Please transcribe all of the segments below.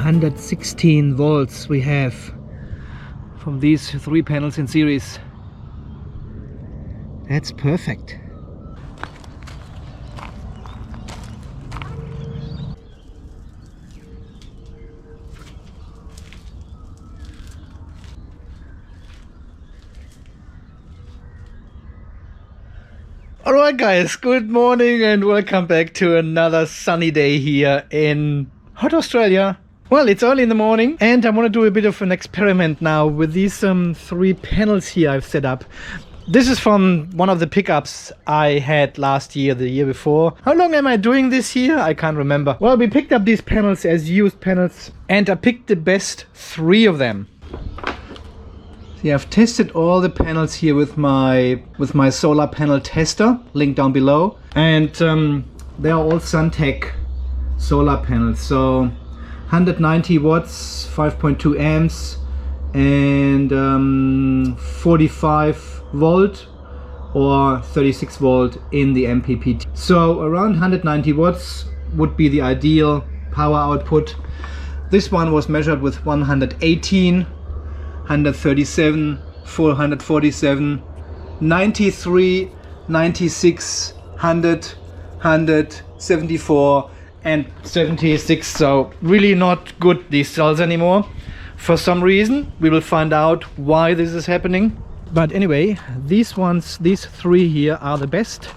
116 volts we have from these 3 panels in series. That's perfect. Alright guys, good morning and welcome back to another sunny day here in hot Australia. Well, it's early in the morning and I want to do a bit of an experiment now with these 3 panels here I've set up. This is from one of the pickups I had last year, the year before. How long am I doing this year? I can't remember. Well, we picked up these panels as used panels and I picked the best 3 of them. Yeah, I've tested all the panels here with my solar panel tester, link down below, and they are all Suntech solar panels. So 190 watts, 5.2 amps, and 45 volt or 36 volt in the MPPT. So around 190 watts would be the ideal power output. This one was measured with 118. 137, 447, 93, 96, 100, 174 and 76. So really not good, these cells anymore for some reason. We will find out why this is happening. But anyway, these 3 here are the best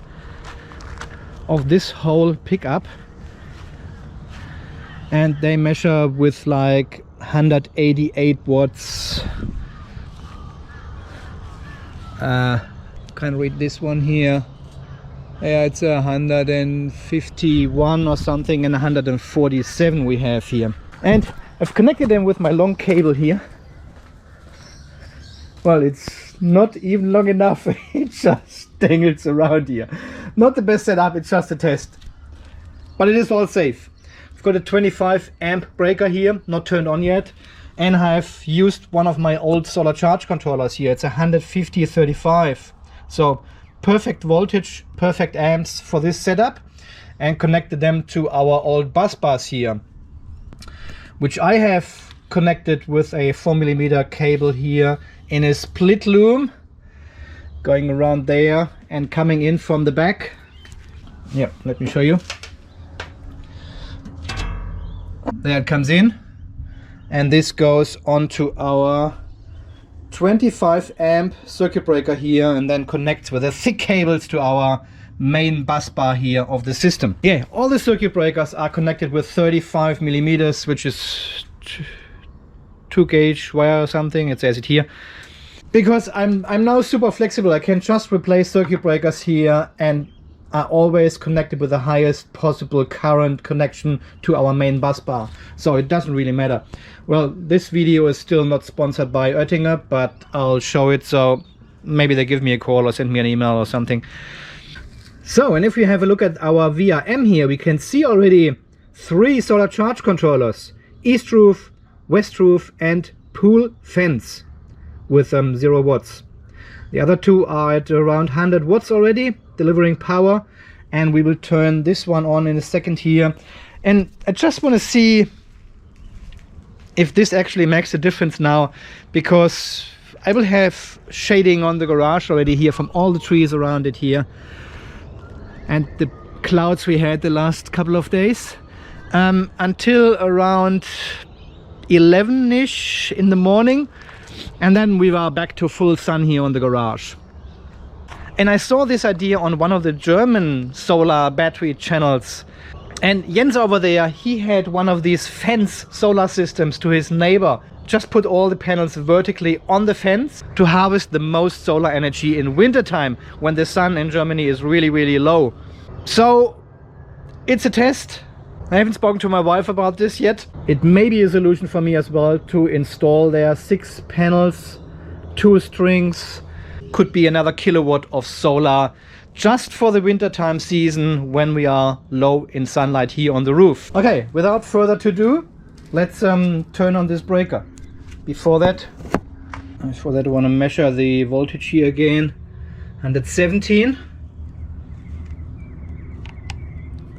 of this whole pickup, and they measure with like 188 watts. Can't read this one here. Yeah, it's 151 or something, and 147 we have here. And I've connected them with my long cable here. Well, it's not even long enough. It just dangles around here. Not the best setup, it's just a test. But it is all safe. I've got a 25 amp breaker here, not turned on yet, and I've used one of my old solar charge controllers here. It's a 150/35, so perfect voltage, perfect amps for this setup, and connected them to our old bus bars here, which I have connected with a 4mm cable here in a split loom, going around there and coming in from the back. Yeah, let me show you. There it comes in, and this goes onto our 25 amp circuit breaker here, and then connects with the thick cables to our main bus bar here of the system. Yeah, all the circuit breakers are connected with 35mm, which is 2 gauge wire or something. It says it here, because I'm now super flexible. I can just replace circuit breakers here and are always connected with the highest possible current connection to our main bus bar, so it doesn't really matter. Well, this video is still not sponsored by Oettinger, but I'll show it, so maybe they give me a call or send me an email or something. So, and if we have a look at our VRM here, we can see already 3 solar charge controllers: east roof, west roof and pool fence with 0 watts. The other 2 are at around 100 watts already, delivering power, and we will turn this one on in a second here. And I just want to see if this actually makes a difference now, because I will have shading on the garage already here from all the trees around it here, and the clouds we had the last couple of days, until around 11ish in the morning, and then we are back to full sun here on the garage. And I saw this idea on one of the German solar battery channels, and Jens over there, he had one of these fence solar systems to his neighbor. Just put all the panels vertically on the fence to harvest the most solar energy in winter time, when the sun in Germany is really low. So it's a test. I haven't spoken to my wife about this yet. It may be a solution for me as well to install there 6 panels, 2 strings, could be another kilowatt of solar just for the wintertime season when we are low in sunlight here on the roof. Okay, without further ado, let's turn on this breaker. Before that I want to measure the voltage here again. 117.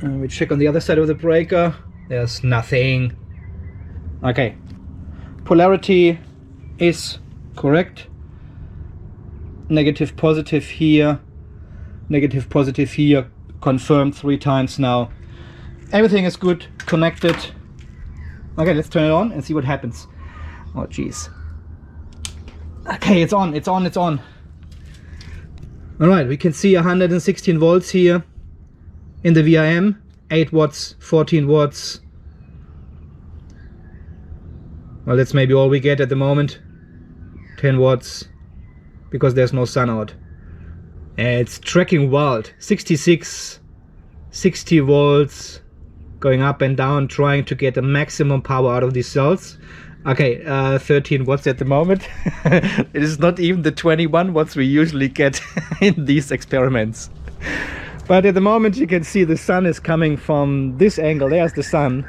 And we check on the other side of the breaker. There's nothing. Okay, polarity is correct. Negative, positive here, negative, positive here, confirmed 3 times now. Everything is good, connected. Okay, let's turn it on and see what happens. Oh geez. Okay, it's on, it's on, it's on. All right, we can see 116 volts here in the VRM, 8 watts, 14 watts. Well, that's maybe all we get at the moment. 10 watts, because there's no sun out. It's tracking wild. 66, 60 volts, going up and down, trying to get the maximum power out of these cells. Okay, 13 watts at the moment. It is not even the 21 watts we usually get in these experiments. But at the moment you can see the sun is coming from this angle. There's the sun,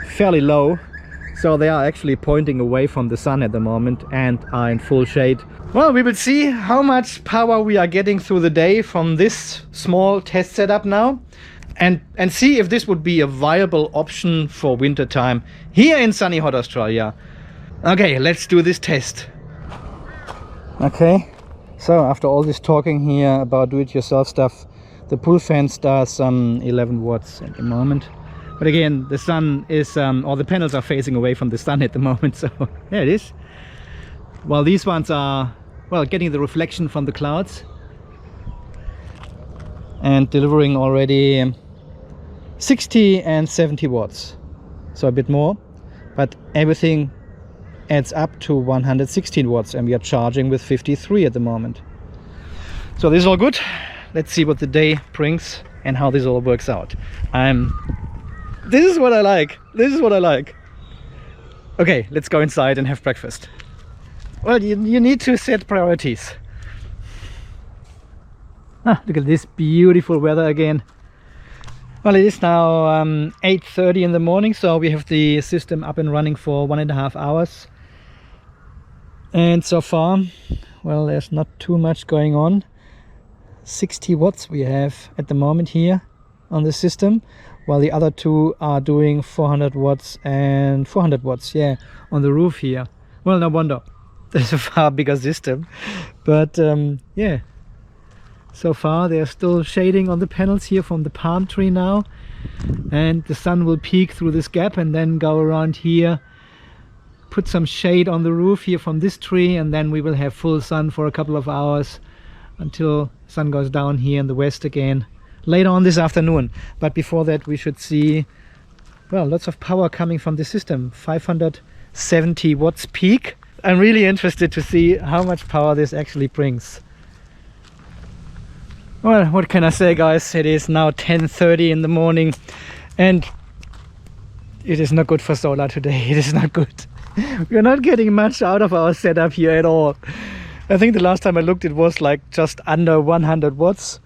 fairly low. So they are actually pointing away from the sun at the moment and are in full shade. Well, we will see how much power we are getting through the day from this small test setup now. And see if this would be a viable option for winter time here in sunny hot Australia. Okay, let's do this test. Okay, so after all this talking here about do-it-yourself stuff, the pull fan does 11 watts at the moment. But again, the sun is, or the panels are facing away from the sun at the moment, so there it is. While these ones are, well, getting the reflection from the clouds and delivering already 60 and 70 watts, so a bit more, but everything adds up to 116 watts and we are charging with 53 at the moment. So this is all good. Let's see what the day brings and how this all works out. This is what I like. This is what I like. Okay, let's go inside and have breakfast. Well, you need to set priorities. Ah, look at this beautiful weather again. Well, it is now 8:30 in the morning, so we have the system up and running for 1.5 hours. And so far, well, there's not too much going on. 60 watts we have at the moment here on the system, while the other two are doing 400 watts and 400 watts, yeah, on the roof here. Well, no wonder. There's a far bigger system. But yeah, so far there's still shading on the panels here from the palm tree now. And the sun will peek through this gap and then go around here, put some shade on the roof here from this tree, and then we will have full sun for a couple of hours until sun goes down here in the west again later on this afternoon. But before that we should see, well, lots of power coming from the system. 570 watts peak. I'm really interested to see how much power this actually brings. Well, what can I say, guys? It is now 10:30 in the morning and it is not good for solar today. It is not good. We're not getting much out of our setup here at all. I think the last time I looked it was like just under 100 watts.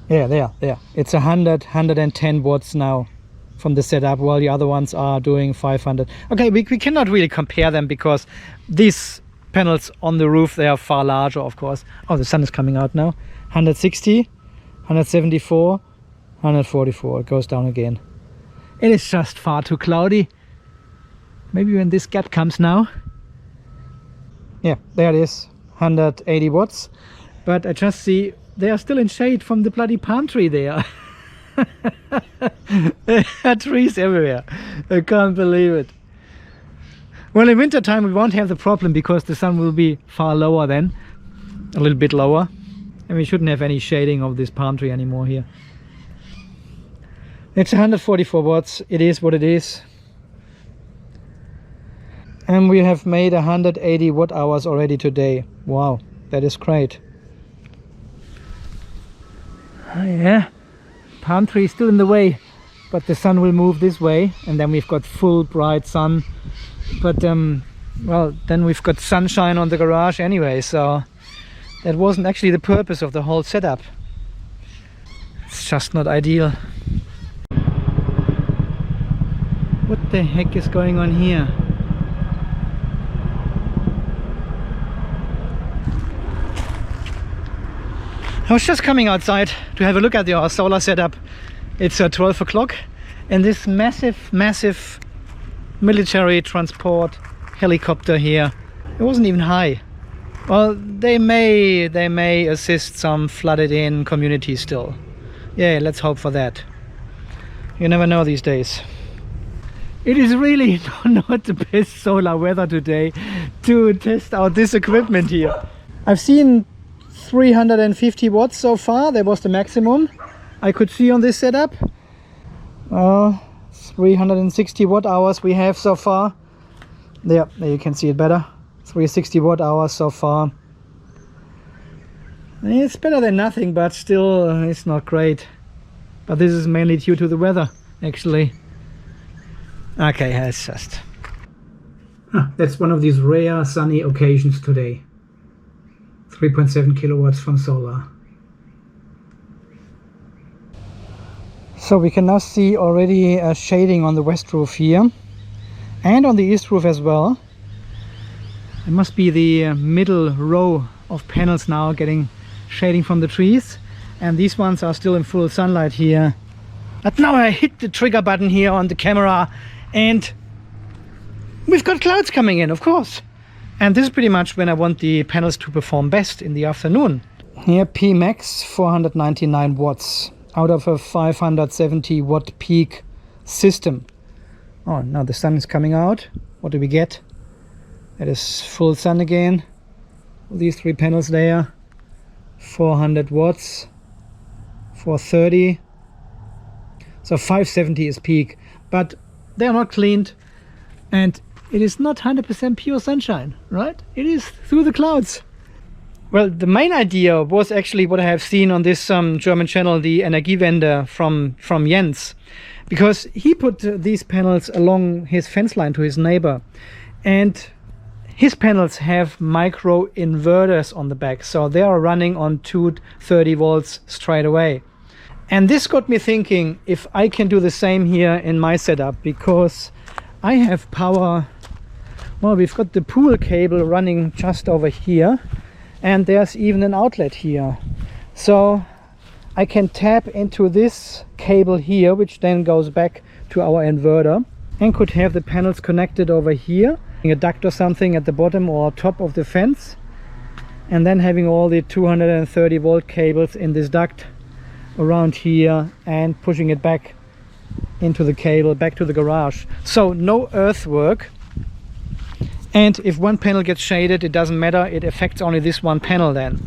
Yeah, there. It's 110 watts now from the setup, while the other ones are doing 500. Okay, we cannot really compare them because these panels on the roof, they are far larger, of course. Oh, the sun is coming out now. 160, 174, 144. It goes down again. It is just far too cloudy. Maybe when this gap comes now. Yeah, there it is. 180 watts. But I just see they are still in shade from the bloody palm tree there. There are trees everywhere. I can't believe it. Well, in winter time we won't have the problem because the sun will be far lower then, a little bit lower, and we shouldn't have any shading of this palm tree anymore here. It's 144 watts. It is what it is. And we have made 180 watt hours already today. Wow, that is great. Oh yeah, palm tree is still in the way, but the sun will move this way and then we've got full bright sun. But well, then we've got sunshine on the garage anyway, so that wasn't actually the purpose of the whole setup. It's just not ideal. What the heck is going on here? I was just coming outside to have a look at our solar setup. It's 12 o'clock and this massive military transport helicopter here. It wasn't even high. Well, they may assist some flooded in communities still. Yeah, let's hope for that. You never know these days. It is really not the best solar weather today to test out this equipment here. I've seen 350 watts so far. That was the maximum I could see on this setup. 360 watt hours we have so far. There you can see it better. 360 watt hours so far. It's better than nothing, but still it's not great. But this is mainly due to the weather, actually. Okay, it's just... that's one of these rare sunny occasions today. 3.7 kilowatts from solar. So we can now see already a shading on the west roof here. And on the east roof as well. It must be the middle row of panels now getting shading from the trees, and these ones are still in full sunlight here. But now I hit the trigger button here on the camera and we've got clouds coming in, of course. And this is pretty much when I want the panels to perform best, in the afternoon. Here P max 499 watts out of a 570 watt peak system. Oh, now the sun is coming out. What do we get? That is full sun again. These three panels there. 400 watts. 430. So 570 is peak. But they are not cleaned. And it is not 100% pure sunshine, right? It is through the clouds. Well, the main idea was actually what I have seen on this German channel, the Energiewende from Jens. Because he put these panels along his fence line to his neighbor. And his panels have micro inverters on the back, so they are running on 230 volts straight away. And this got me thinking if I can do the same here in my setup, because I have power. Well, we've got the pool cable running just over here, and there's even an outlet here. So I can tap into this cable here, which then goes back to our inverter, and could have the panels connected over here. A duct or something at the bottom or top of the fence, and then having all the 230 volt cables in this duct around here and pushing it back into the cable back to the garage. So no earthwork, and if one panel gets shaded, it doesn't matter, it affects only this one panel then.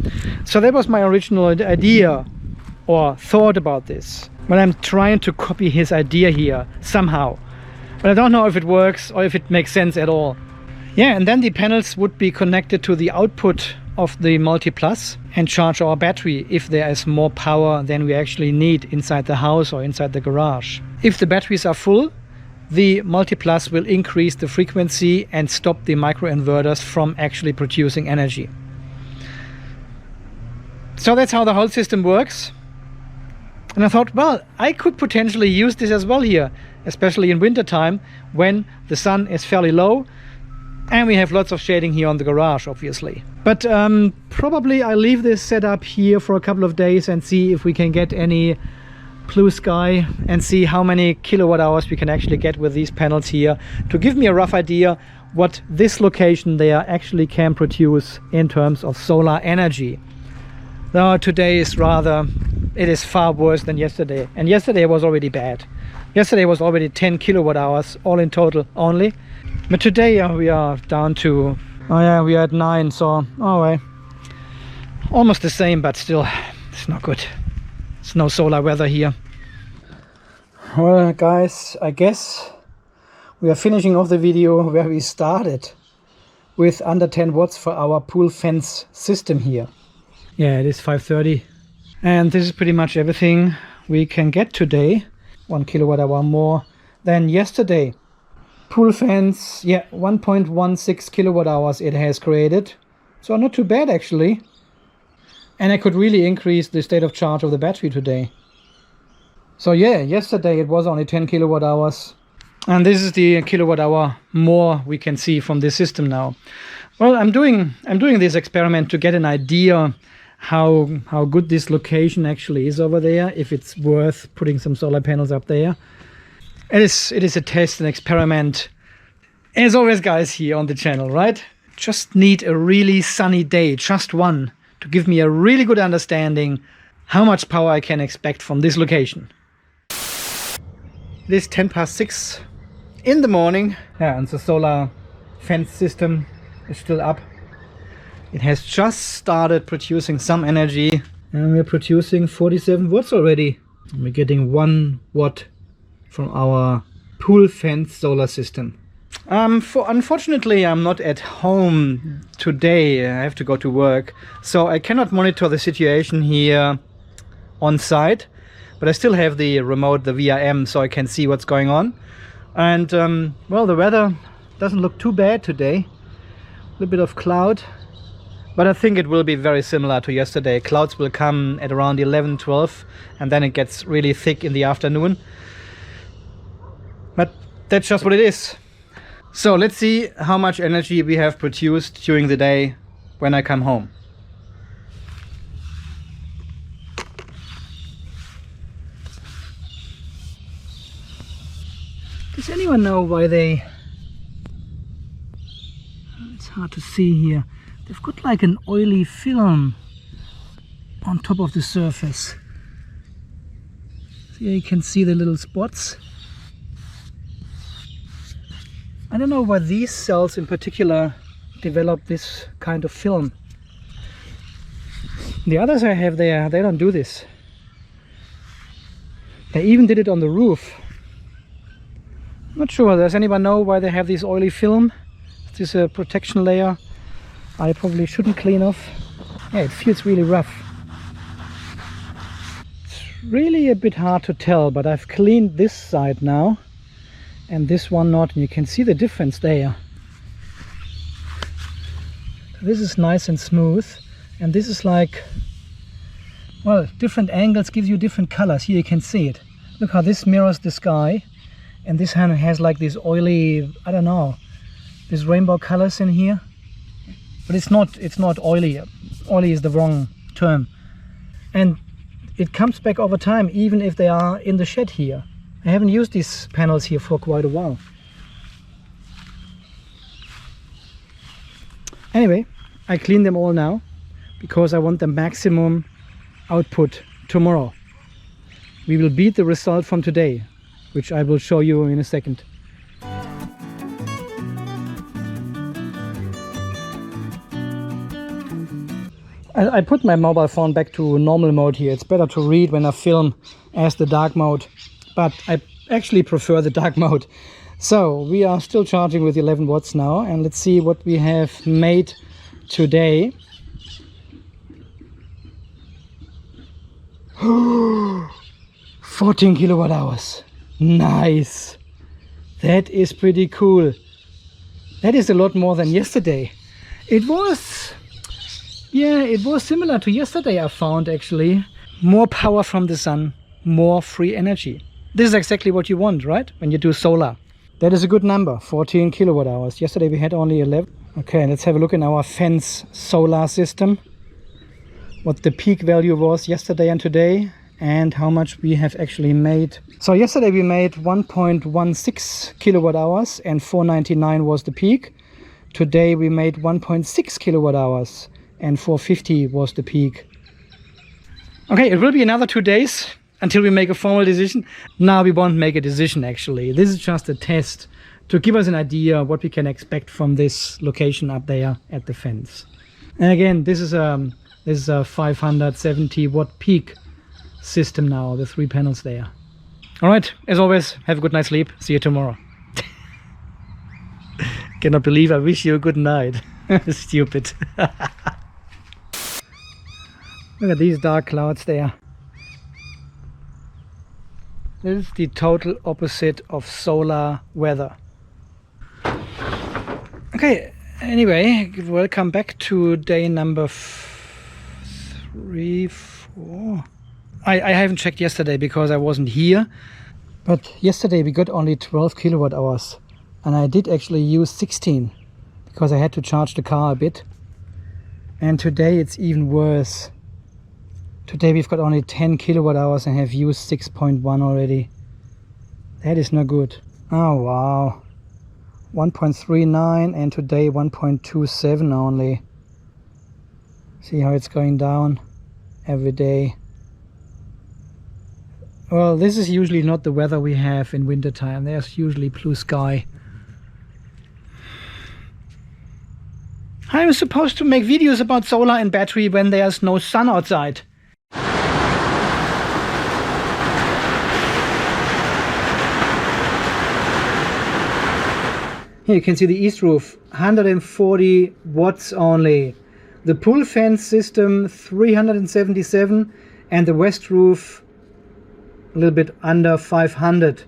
So that was my original idea or thought about this, but I'm trying to copy his idea here somehow, but I don't know if it works or if it makes sense at all. Yeah, and then the panels would be connected to the output of the Multi-Plus and charge our battery if there is more power than we actually need inside the house or inside the garage. If the batteries are full, the Multi-Plus will increase the frequency and stop the microinverters from actually producing energy. So that's how the whole system works. And I thought, well, I could potentially use this as well here, especially in winter time when the sun is fairly low. And we have lots of shading here on the garage, obviously. But probably I'll leave this setup here for a couple of days and see if we can get any blue sky and see how many kilowatt hours we can actually get with these panels here, to give me a rough idea what this location there actually can produce in terms of solar energy. Now today is it is far worse than yesterday. And yesterday was already bad. Yesterday was already 10 kilowatt hours all in total only. But today we are down to, oh yeah, we are at 9, so oh well, almost the same, but still it's not good. It's no solar weather here. Well guys, I guess we are finishing off the video where we started, with under 10 watts for our pool fence system here. Yeah, it is 5:30, and this is pretty much everything we can get today. 1 kilowatt hour more than yesterday. Pool fence, yeah, 1.16 kilowatt hours it has created, so not too bad actually. And I could really increase the state of charge of the battery today. So yeah, yesterday it was only 10 kilowatt hours, and this is the kilowatt hour more we can see from this system now. Well, I'm doing this experiment to get an idea how good this location actually is over there, if it's worth putting some solar panels up there. It is a test, an experiment As always, guys, here on the channel, right? Just need a really sunny day, just one, to give me a really good understanding how much power I can expect from this location. It is 6:10 in the morning. Yeah, and the solar fence system is still up. It has just started producing some energy, and we're producing 47 watts already. And we're getting 1 watt from our pool fence solar system. Unfortunately, I'm not at home today. I have to go to work, so I cannot monitor the situation here on site, but I still have the remote, the VRM, so I can see what's going on. And well, the weather doesn't look too bad today. A little bit of cloud, but I think it will be very similar to yesterday. Clouds will come at around 11, 12, and then it gets really thick in the afternoon. But that's just what it is. So let's see how much energy we have produced during the day when I come home. Does anyone know why they... It's hard to see here. They've got like an oily film on top of the surface. So here you can see the little spots. I don't know why these cells in particular develop this kind of film. The others I have there, they don't do this. They even did it on the roof. Not sure, does anyone know why they have this oily film? Is this a protection layer I probably shouldn't clean off? Yeah, it feels really rough. It's really a bit hard to tell, but I've cleaned this side now and this one not, and you can see the difference there. This is nice and smooth, and this is like, well, different angles gives you different colors. Here you can see it. Look how this mirrors the sky, and this one has like this oily, I don't know, this rainbow colors in here. But it's not oily. Oily is the wrong term. And it comes back over time, even if they are in the shed here. I haven't used these panels here for quite a while. Anyway, I clean them all now because I want the maximum output tomorrow. We will beat the result from today, which I will show you in a second. I put my mobile phone back to normal mode here. It's better to read when I film as the dark mode, but I actually prefer the dark mode. So we are still charging with 11 watts now, and let's see what we have made today. 14 kilowatt hours. Nice. That is pretty cool. That is a lot more than yesterday. It was similar to yesterday, I found actually. More power from the sun, more free energy. This is exactly what you want, right? When you do solar. That is a good number, 14 kilowatt hours. Yesterday we had only 11. Okay, let's have a look in our fence solar system. What the peak value was yesterday and today, and how much we have actually made. So yesterday we made 1.16 kilowatt hours and 499 was the peak. Today we made 1.6 kilowatt hours and 450 was the peak. Okay, it will be another 2 days until we make a formal decision. Now we won't make a decision actually. This is just a test to give us an idea what we can expect from this location up there at the fence. And again, this is a 570 watt peak system now, the 3 panels there. All right, as always, have a good night's sleep. See you tomorrow. Cannot believe I wish you a good night. Stupid. Look at these dark clouds there. This is the total opposite of solar weather. Okay, anyway, welcome back to day number 3, 4. I haven't checked yesterday because I wasn't here. But yesterday we got only 12 kilowatt hours. And I did actually use 16 because I had to charge the car a bit. And today it's even worse. Today we've got only 10 kilowatt hours and have used 6.1 already. That is not good. Oh wow. 1.39 and today 1.27 only. See how it's going down every day. Well, this is usually not the weather we have in wintertime. There's usually blue sky. I'm supposed to make videos about solar and battery when there's no sun outside. Here you can see the east roof, 140 watts only. The pool fence system 377 and the west roof a little bit under 500.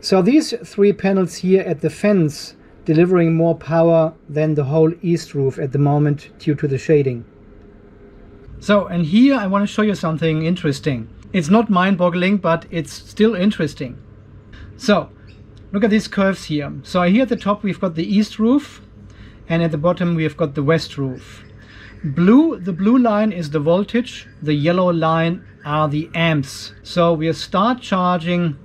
So these three panels here at the fence delivering more power than the whole east roof at the moment due to the shading. So, and here I want to show you something interesting. It's not mind-boggling, but it's still interesting. So look at these curves here. So here at the top we've got the east roof, and at the bottom we've got the west roof. The blue line is the voltage, the yellow line are the amps. So we start charging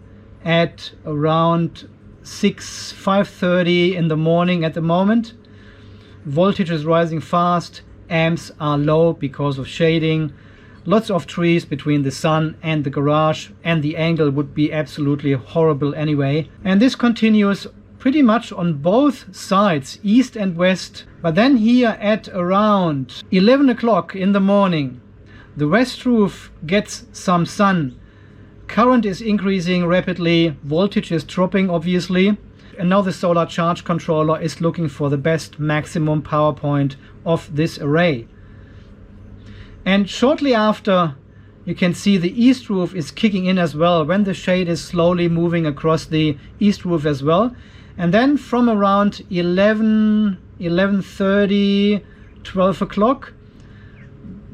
at around 5:30 in the morning at the moment. Voltage is rising fast, amps are low because of shading, lots of trees between the sun and the garage, and the angle would be absolutely horrible anyway. And this continues pretty much on both sides, east and west. But then here at around 11 o'clock in the morning, the west roof gets some sun. Current is increasing rapidly, voltage is dropping obviously, and now the solar charge controller is looking for the best maximum power point of this array. And shortly after, you can see the east roof is kicking in as well, when the shade is slowly moving across the east roof as well. And then from around 11:30, 12 o'clock,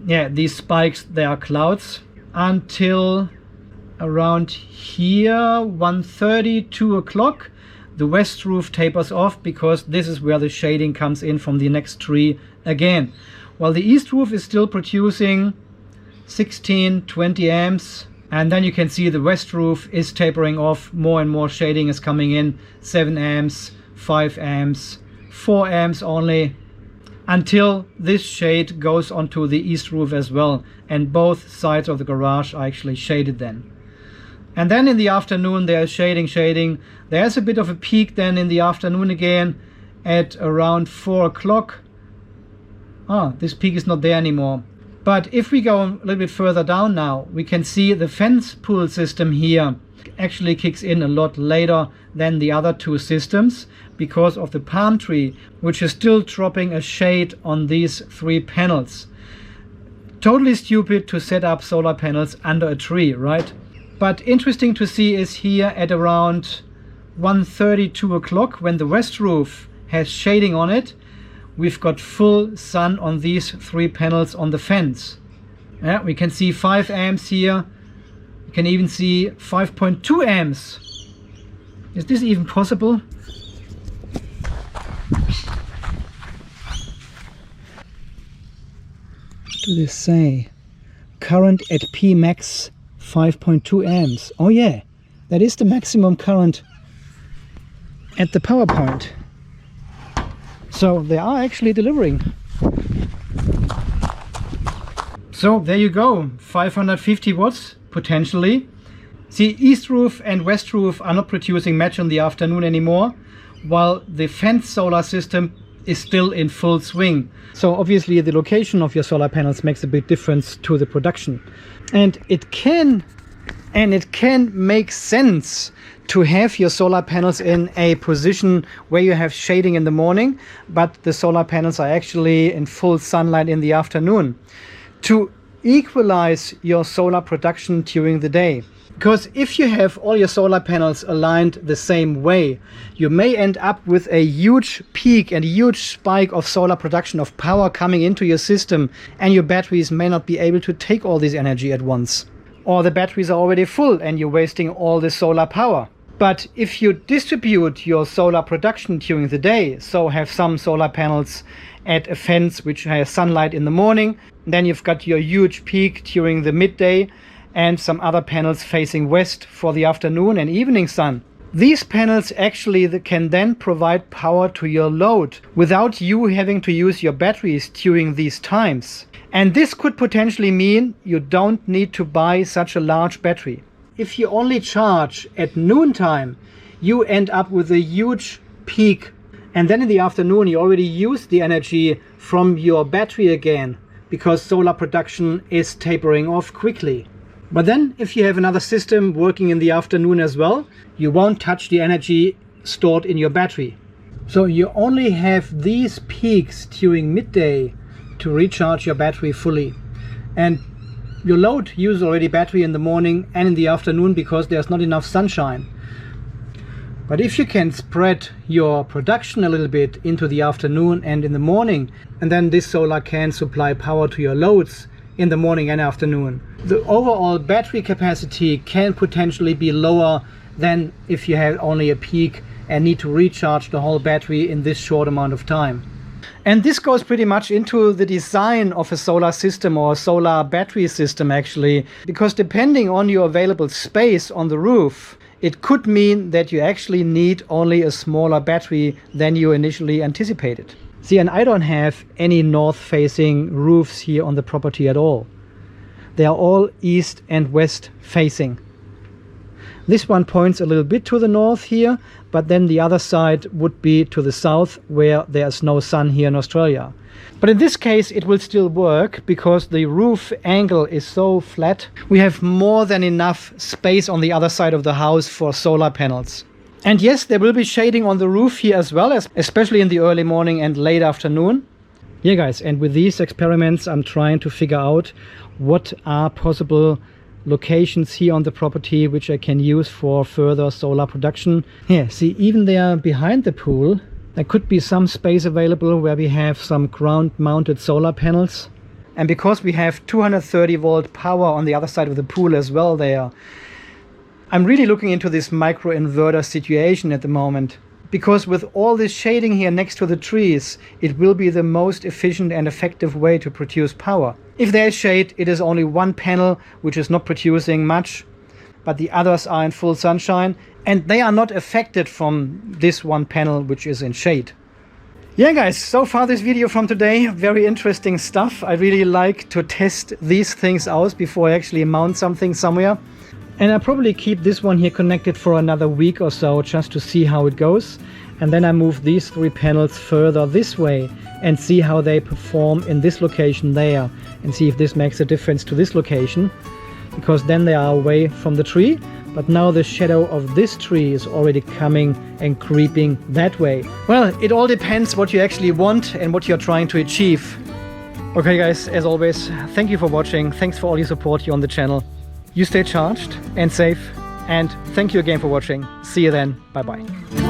yeah, these spikes, they are clouds, until around here 1:30, 2 o'clock, the west roof tapers off, because this is where the shading comes in from the next tree again. While the east roof is still producing 16, 20 amps, and then you can see the west roof is tapering off, more and more shading is coming in, 7 amps, 5 amps, 4 amps only, until this shade goes onto the east roof as well, and both sides of the garage are actually shaded then. And then in the afternoon there's shading. There's a bit of a peak then in the afternoon again at around 4 o'clock. This peak is not there anymore. But if we go a little bit further down now, we can see the fence pull system here actually kicks in a lot later than the other two systems, because of the palm tree, which is still dropping a shade on these three panels. Totally stupid to set up solar panels under a tree, right? But interesting to see is here at around 1:30, 2 o'clock, when the west roof has shading on it, we've got full sun on these three panels on the fence. Yeah, we can see 5 amps here. You can even see 5.2 amps. Is this even possible? What do they say? Current at P max 5.2 amps. Oh yeah, that is the maximum current at the power point. So they are actually delivering. So there you go, 550 watts potentially. See, east roof and west roof are not producing much in the afternoon anymore, while the fence solar system is still in full swing. So obviously the location of your solar panels makes a big difference to the production. And it can make sense to have your solar panels in a position where you have shading in the morning, but the solar panels are actually in full sunlight in the afternoon, to equalize your solar production during the day. Because if you have all your solar panels aligned the same way, you may end up with a huge peak and a huge spike of solar production of power coming into your system, and your batteries may not be able to take all this energy at once. Or the batteries are already full and you're wasting all the solar power. But if you distribute your solar production during the day, so have some solar panels at a fence which has sunlight in the morning, then you've got your huge peak during the midday, and some other panels facing west for the afternoon and evening sun. These panels actually can then provide power to your load without you having to use your batteries during these times. And this could potentially mean you don't need to buy such a large battery. If you only charge at noontime, you end up with a huge peak. And then in the afternoon, you already use the energy from your battery again, because solar production is tapering off quickly. But then if you have another system working in the afternoon as well, you won't touch the energy stored in your battery. So you only have these peaks during midday to recharge your battery fully. And your load uses already battery in the morning and in the afternoon because there's not enough sunshine. But if you can spread your production a little bit into the afternoon and in the morning, and then this solar can supply power to your loads in the morning and afternoon, the overall battery capacity can potentially be lower than if you had only a peak and need to recharge the whole battery in this short amount of time. And this goes pretty much into the design of a solar system or a solar battery system actually, because depending on your available space on the roof, it could mean that you actually need only a smaller battery than you initially anticipated. See, and I don't have any north-facing roofs here on the property at all. They are all east and west facing. This one points a little bit to the north here, but then the other side would be to the south where there's no sun here in Australia. But in this case it will still work because the roof angle is so flat. We have more than enough space on the other side of the house for solar panels. And yes, there will be shading on the roof here as well, especially in the early morning and late afternoon. Yeah guys, and with these experiments I'm trying to figure out what are possible locations here on the property which I can use for further solar production. Yeah, see, even there behind the pool there could be some space available where we have some ground mounted solar panels. And because we have 230 volt power on the other side of the pool as well there, I'm really looking into this micro inverter situation at the moment. Because with all this shading here next to the trees, it will be the most efficient and effective way to produce power. If there is shade, it is only one panel which is not producing much, but the others are in full sunshine and they are not affected from this one panel which is in shade. Yeah guys, so far this video from today, very interesting stuff. I really like to test these things out before I actually mount something somewhere. And I'll probably keep this one here connected for another week or so just to see how it goes. And then I move these 3 panels further this way and see how they perform in this location there. And see if this makes a difference to this location. Because then they are away from the tree. But now the shadow of this tree is already coming and creeping that way. Well, it all depends what you actually want and what you're trying to achieve. Okay guys, as always, thank you for watching. Thanks for all your support here on the channel. You stay charged and safe, and thank you again for watching. See you then. Bye bye.